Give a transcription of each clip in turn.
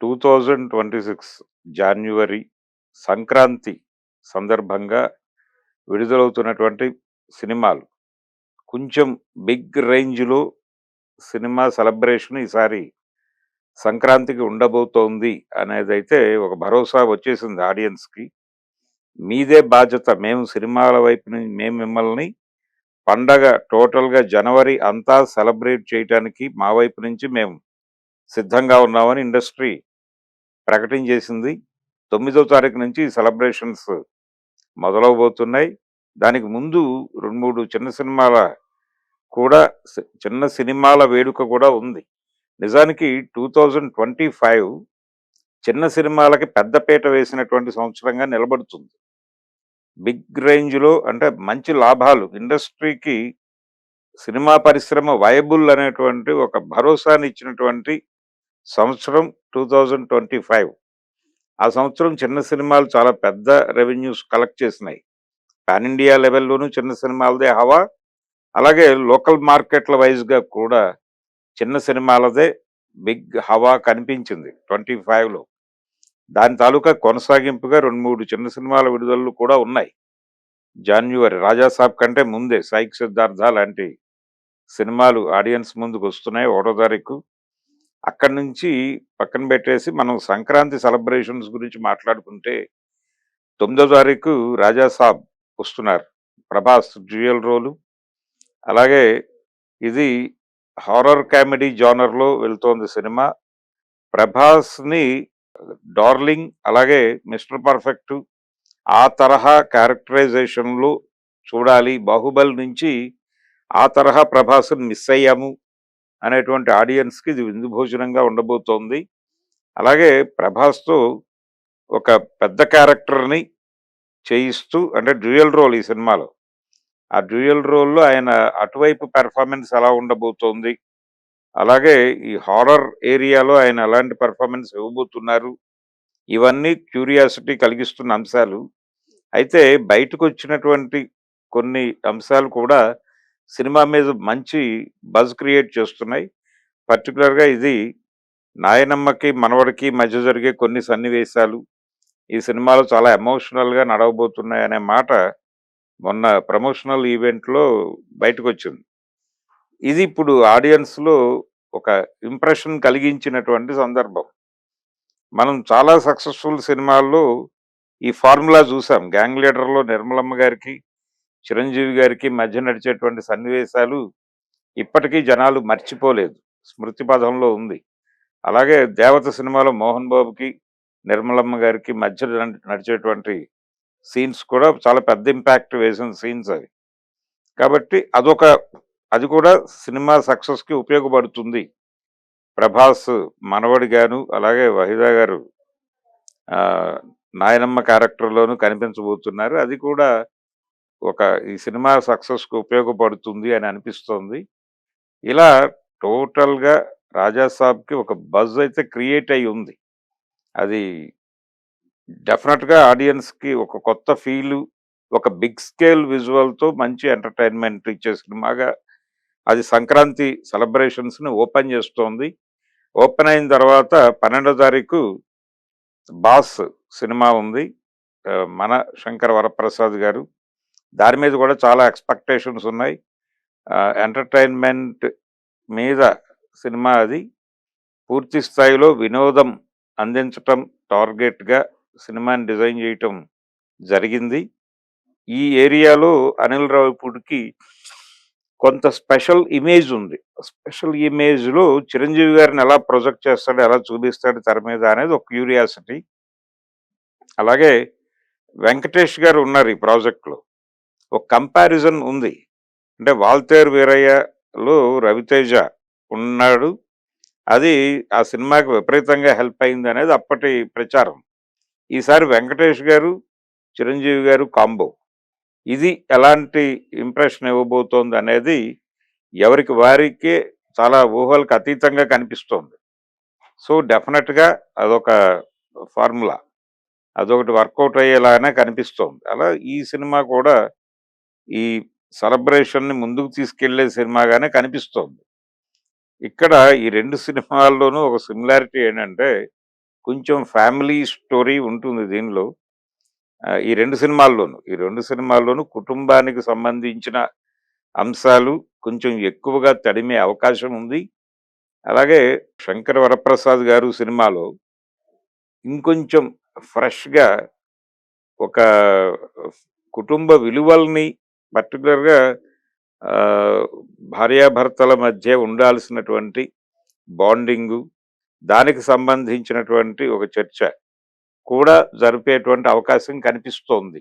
2026 January Sankranti సందర్భంగా విడుదలవుతున్నటువంటి సినిమాలు కొంచెం బిగ్ రేంజ్‌లో సినిమా సెలబ్రేషన్ ఈసారి సంక్రాంతికి ఉండబోతోంది అనేదైతే ఒక భరోసా వచ్చేసింది ఆడియన్స్‌కి. మీదే బాధ్యత, మేము సినిమాల వైపు మేము మిమ్మల్ని పండగ టోటల్‌గా జనవరి అంతా సెలబ్రేట్ చేయటానికి మా వైపు నుంచి మేము సిద్ధంగా ఉన్నామని ఇండస్ట్రీ ప్రకటించేసింది. 9వ తారీఖు నుంచి సెలబ్రేషన్స్ మొదలవబోతున్నాయి. దానికి ముందు 2, 3 చిన్న సినిమాల కూడా చిన్న సినిమాల వేడుక కూడా ఉంది. నిజానికి 2025 చిన్న సినిమాలకి పెద్దపీట వేసినటువంటి సంవత్సరంగా నిలబడుతుంది. బిగ్ రేంజ్‌లో అంటే మంచి లాభాలు ఇండస్ట్రీకి, సినిమా పరిశ్రమ వయబుల్ అనేటువంటి ఒక భరోసానిచ్చినటువంటి సంవత్సరం 2025. ఆ సంవత్సరం చిన్న సినిమాలు చాలా పెద్ద రెవెన్యూస్ కలెక్ట్ చేసినాయి. పాన్ ఇండియా లెవెల్‌లోనూ చిన్న సినిమాలదే హవా. అలాగే లోకల్ మార్కెట్‌ల వైస్‌గా కూడా చిన్న సినిమాలదే బిగ్ హవా కనిపించింది 25లో. దాని తాలూకా కొనసాగింపుగా 2, 3 చిన్న సినిమాల విడుదలలు కూడా ఉన్నాయి. జాన్యువరి 'రాజా సాబ్' కంటే ముందే 'సైక్ సిద్ధార్థ' లాంటి సినిమాలు ఆడియన్స్ ముందుకొస్తున్నాయి 1 తారీఖు. అక్కడి నుంచి పక్కన పెట్టేసి మనం సంక్రాంతి సెలబ్రేషన్స్ గురించి మాట్లాడుకుంటే 9వ తారీఖు 'రాజా సాబ్' వస్తున్నారు. ప్రభాస్ డ్యూయల్ రోలు. అలాగే ఇది హారర్ కామెడీ జోనర్‌లో వెళ్తోంది సినిమా. ప్రభాస్‌ని డార్లింగ్, అలాగే మిస్టర్ పర్ఫెక్ట్ ఆ తరహా క్యారెక్టరైజేషన్‌లో చూడాలి. 'బాహుబలి' నుంచి ఆ తరహా ప్రభాస్‌ని మిస్ అయ్యాము అనేటువంటి ఆడియన్స్‌కి ఇది విందు భోజనంగా ఉండబోతోంది. అలాగే ప్రభాస్‌తో ఒక పెద్ద క్యారెక్టర్‌ని చేయిస్తూ, అంటే డ్యూయల్ రోల్ ఈ సినిమాలో. ఆ డ్యూయల్ రోల్‌లో ఆయన అటువైపు పెర్ఫార్మెన్స్ ఎలా ఉండబోతోంది, అలాగే ఈ హారర్ ఏరియాలో ఆయన ఎలాంటి పెర్ఫార్మెన్స్ ఇవ్వబోతున్నారు, ఇవన్నీ క్యూరియాసిటీ కలిగిస్తున్న అంశాలు. అయితే బయటకొచ్చినటువంటి కొన్ని అంశాలు కూడా సినిమా మీద మంచి బజ్ క్రియేట్ చేస్తున్నాయి. పర్టిక్యులర్‌గా ఇది నాయనమ్మకి, మనవడికి మధ్య జరిగే కొన్ని సన్నివేశాలు ఈ సినిమాలో చాలా ఎమోషనల్‌గా నడవబోతున్నాయనే మాట మొన్న ప్రమోషనల్ ఈవెంట్‌లో బయటకొచ్చింది. ఇది ఇప్పుడు ఆడియన్స్‌లో ఒక ఇంప్రెషన్ కలిగించినటువంటి సందర్భం. మనం చాలా సక్సెస్‌ఫుల్ సినిమాల్లో ఈ ఫార్ములా చూసాం. 'గ్యాంగ్ లీడర్‌లో' నిర్మలమ్మ గారికి, చిరంజీవి గారికి మధ్య నడిచేటువంటి సన్నివేశాలు ఇప్పటికీ జనాలు మర్చిపోలేదు. స్మృతి పథంలో ఉంది. అలాగే 'దేవత' సినిమాలో మోహన్ బాబుకి, నిర్మలమ్మ గారికి మధ్య నడిచేటువంటి సీన్స్ కూడా చాలా పెద్ద ఇంపాక్ట్ వేసిన సీన్స్ అవి. కాబట్టి అది కూడా సినిమా సక్సెస్‌కి ఉపయోగపడుతుంది. ప్రభాస్ మనవడిగాను, అలాగే వహీదా గారు ఆహ్, నాయనమ్మ క్యారెక్టర్‌లోనూ కనిపించబోతున్నారు. అది కూడా ఒక ఈ సినిమా సక్సెస్‌కి ఉపయోగపడుతుంది అని అనిపిస్తోంది. ఇలా టోటల్‌గా 'రాజా సాబ్‌కి' ఒక బజ్ అయితే క్రియేట్ అయ్యి ఉంది. అది డెఫినెట్‌గా ఆడియన్స్‌కి ఒక కొత్త ఫీలు, ఒక బిగ్ స్కేల్ విజువల్‌తో మంచి ఎంటర్‌టైన్‌మెంట్ ఇచ్చే సినిమాగా అది సంక్రాంతి సెలబ్రేషన్స్‌ని ఓపెన్ చేస్తోంది. ఓపెన్ అయిన తర్వాత 12వ తారీఖు 'బాస్' సినిమా ఉంది. మన శంకర్ వరప్రసాద్ గారు. దాని మీద కూడా చాలా ఎక్స్‌పెక్టేషన్స్ ఉన్నాయి. ఎంటర్‌టైన్‌మెంట్ మీద సినిమా అది. పూర్తి స్థాయిలో వినోదం అందించటం టార్గెట్‌గా సినిమాని డిజైన్ చేయటం జరిగింది. ఈ ఏరియాలో అనిల్ రావిపూడికి కొంత స్పెషల్ ఇమేజ్ ఉంది. స్పెషల్ ఇమేజ్‌లో చిరంజీవి గారిని ఎలా ప్రొజెక్ట్ చేస్తాడు, ఎలా చూపిస్తాడు తెర మీద అనేది ఒక క్యూరియాసిటీ. అలాగే వెంకటేష్ గారు ఉన్నారు ఈ ప్రాజెక్ట్‌లో. ఒక కంపారిజన్ ఉంది. అంటే 'వాల్తేరు వీరయ్యలో' రవితేజ ఉన్నాడు. అది ఆ సినిమాకి విపరీతంగా హెల్ప్ అయిందనేది అప్పటి ప్రచారం. ఈసారి వెంకటేష్ గారు, చిరంజీవి గారు కాంబో. ఇది ఎలాంటి ఇంప్రెషన్ ఇవ్వబోతోందనేది ఎవరికి వారికే చాలా ఊహలకు అతీతంగా కనిపిస్తోంది. సో, డెఫినిట్‌గా అదొక ఫార్ములా. అదొకటి వర్కౌట్ అయ్యేలాగానే కనిపిస్తోంది. అలా ఈ సినిమా కూడా ఈ సెలబ్రేషన్‌ని ముందుకు తీసుకెళ్ళే సినిమాగానే కనిపిస్తోంది. ఇక్కడ ఈ 2 సినిమాల్లోనూ ఒక సిమిలారిటీ ఏంటంటే కొంచెం ఫ్యామిలీ స్టోరీ ఉంటుంది దీనిలో. ఈ 2 సినిమాల్లోనూ. ఈ 2 సినిమాల్లోనూ కుటుంబానికి సంబంధించిన అంశాలు కొంచెం ఎక్కువగా తడిమే అవకాశం ఉంది. అలాగే 'శంకర్ వరప్రసాద్' గారు సినిమాలో ఇంకొంచెం ఫ్రెష్‌గా ఒక కుటుంబ విలువల్ని పర్టిక్యులర్‌గా ఆహ్, భార్యాభర్తల మధ్య ఉండాల్సినటువంటి బాండింగు, దానికి సంబంధించినటువంటి ఒక చర్చ కూడా జరిపేటువంటి అవకాశం కనిపిస్తోంది.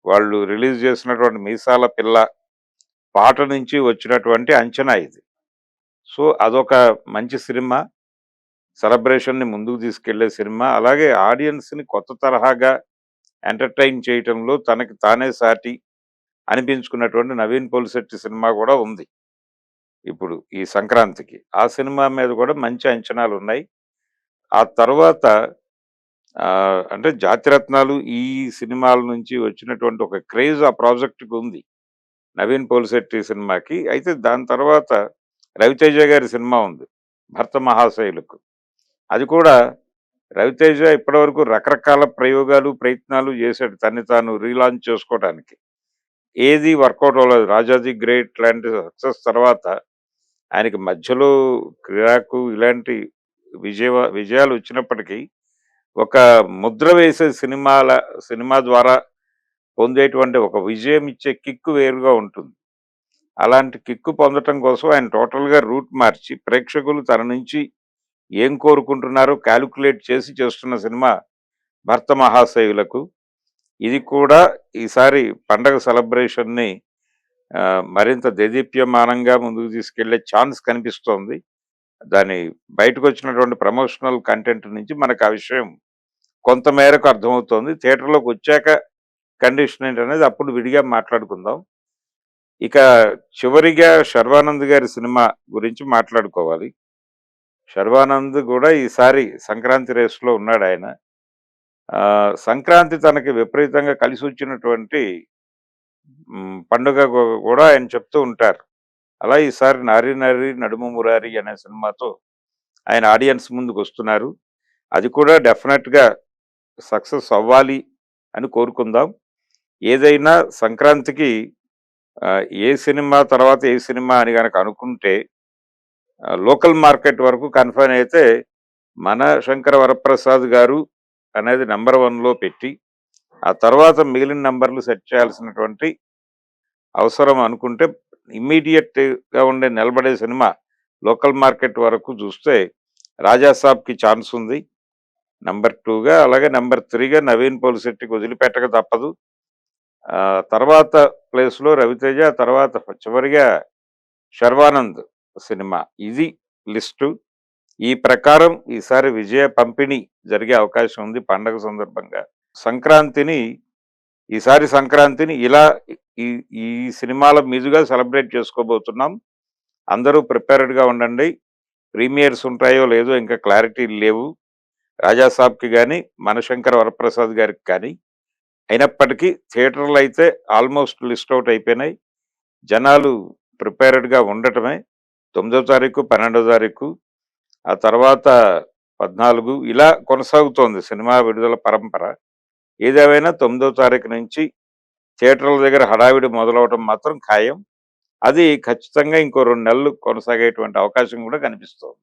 వాళ్ళు రిలీజ్ చేసినటువంటి 'మీసాల పిల్ల' పాట నుంచి వచ్చినటువంటి అంచనా ఇది. సో, అదొక మంచి సినిమా. సెలబ్రేషన్‌ని ముందుకు తీసుకెళ్ళే సినిమా. అలాగే ఆడియన్స్‌ని కొత్త తరహాగా ఎంటర్‌టైన్ చేయటంలో తనకి తానే సాటి అనిపించుకున్నటువంటి 'నవీన్ పోలిశెట్టి' సినిమా గూడా ఉంది. ఇప్పుడు ఈ సంక్రాంతికి. ఆ సినిమా మీద కూడా మంచి అంచనాలున్నాయి. ఆ తర్వాత అంటే 'జాతిరత్నాలు' ఈ సినిమాల నుంచి వచ్చినటువంటి ఒక క్రేజ్ ఆ ప్రాజెక్ట్‌కి ఉంది. 'నవీన్ పోలిశెట్టి' సినిమాకి. అయితే దాని తర్వాత 'రవితేజ' గారి సినిమా ఉంది. 'భర్త మహాశైలుకు.' అది కూడా రవితేజ ఇప్పటివరకు రకరకాల ప్రయోగాలు, ప్రయత్నాలు చేశాడు తన్ని తాను రీలాంచ్ చేసుకోవటానికి. ఏది వర్కౌట్ అవ్వలేదు. 'రాజా ది గ్రేట్' లాంటి సక్సెస్ తర్వాత ఆయనకి మధ్యలో 'క్రాకు' ఇలాంటి విజయాలు వచ్చినప్పటికీ ఒక ముద్ర వేసే సినిమా ద్వారా పొందేటువంటి ఒక విజయం ఇచ్చే కిక్కు వేరుగా ఉంటుంది. అలాంటి కిక్కు పొందటం కోసం ఆయన టోటల్‌గా రూట్ మార్చి ప్రేక్షకులు తన నుంచి ఏం కోరుకుంటున్నారో కాలిక్యులేట్ చేసి చేస్తున్న సినిమా 'భర్త మహాశయులకు.' ఇది కూడా ఈసారి పండగ సెలబ్రేషన్‌ని మరింత దేదీప్యమానంగా ముందుకు తీసుకెళ్లే ఛాన్స్ కనిపిస్తోంది. దాని బయటకొచ్చినటువంటి ప్రమోషనల్ కంటెంట్ నుంచి మనకు ఆ విషయం కొంత మేరకు అర్థమవుతోంది. థియేటర్‌లోకొచ్చాక కండిషన్ ఏంటనేది అప్పుడు విడిగా మాట్లాడుకుందాం. ఇక చివరిగా 'శర్వానంద్' గారి సినిమా గురించి మాట్లాడుకోవాలి. 'శర్వానంద్' గూడా ఈసారి సంక్రాంతి రేస్‌లో ఉన్నాడాయన. సంక్రాంతి తనకి విపరీతంగా కలిసొచ్చినటువంటి పండుగ గూడా ఆయన చెప్తూ ఉంటారు. అలా ఈసారి 'నారి నారి నడుమ మురారి' అనే సినిమాతో ఆయన ఆడియన్స్ ముందుకొస్తున్నారు. అది కూడా డెఫినెట్‌గా సక్సెస్ అవ్వాలి అని కోరుకుందాం. ఏదైనా సంక్రాంతికి ఏ సినిమా తర్వాత ఏ సినిమా అని గనక అనుకుంటే లోకల్ మార్కెట్ వరకు కన్ఫైన్ అయితే మన 'శంకర వరప్రసాద్' గారు అనేది నంబర్ 1లో పెట్టి, ఆ తర్వాత మిగిలిన నంబర్‌లు సెట్ చేయాల్సినటువంటి అవసరం అనుకుంటే ఇమ్మీడియేట్‌గా నిలబడే సినిమా లోకల్ మార్కెట్ వరకు చూస్తే 'రాజా సాబ్‌కి' ఛాన్స్ ఉంది. నంబర్ 2గా అలాగే నంబర్ 3గా 'నవీన్ పోలిశెట్టి'కి వదిలిపెట్టక తప్పదు. తర్వాత ప్లేస్‌లో 'రవితేజ' తర్వాత చివరిగా 'శర్వానంద్' సినిమా. ఇది లిస్టు. ఈ ప్రకారం ఈసారి విజయ పంపిణీ జరిగే అవకాశం ఉంది పండగ సందర్భంగా. సంక్రాంతిని ఈసారి సంక్రాంతిని ఇలా ఈ ఈ సినిమాల మీదుగా సెలబ్రేట్ చేసుకోబోతున్నాం. అందరూ ప్రిపేర్డ్‌గా ఉండండి. ప్రీమియర్స్ ఉంటాయో లేదో ఇంకా క్లారిటీ లేవు. 'రాజా సాబ్‌కి' గాని, 'మనశంకర వరప్రసాద్' గారికి కానీ. అయినప్పటికీ థియేటర్‌లో అయితే ఆల్మోస్ట్ లిస్ట్ ఔట్ అయిపోయినాయి. జనాలు ప్రిపేర్డ్‌గా ఉండటమే. 9వ తారీఖు, 12వ తారీఖు, ఆ తర్వాత 14 ఇలా కొనసాగుతోంది సినిమా విడుదల పరంపర. ఏదేమైనా 9వ తారీఖు నుంచి థియేటర్ల దగ్గర హడావిడి మొదలవటం మాత్రం ఖాయం. అది ఖచ్చితంగా ఇంకో 2 నెలలు కొనసాగేటువంటి అవకాశం కూడా కనిపిస్తోంది.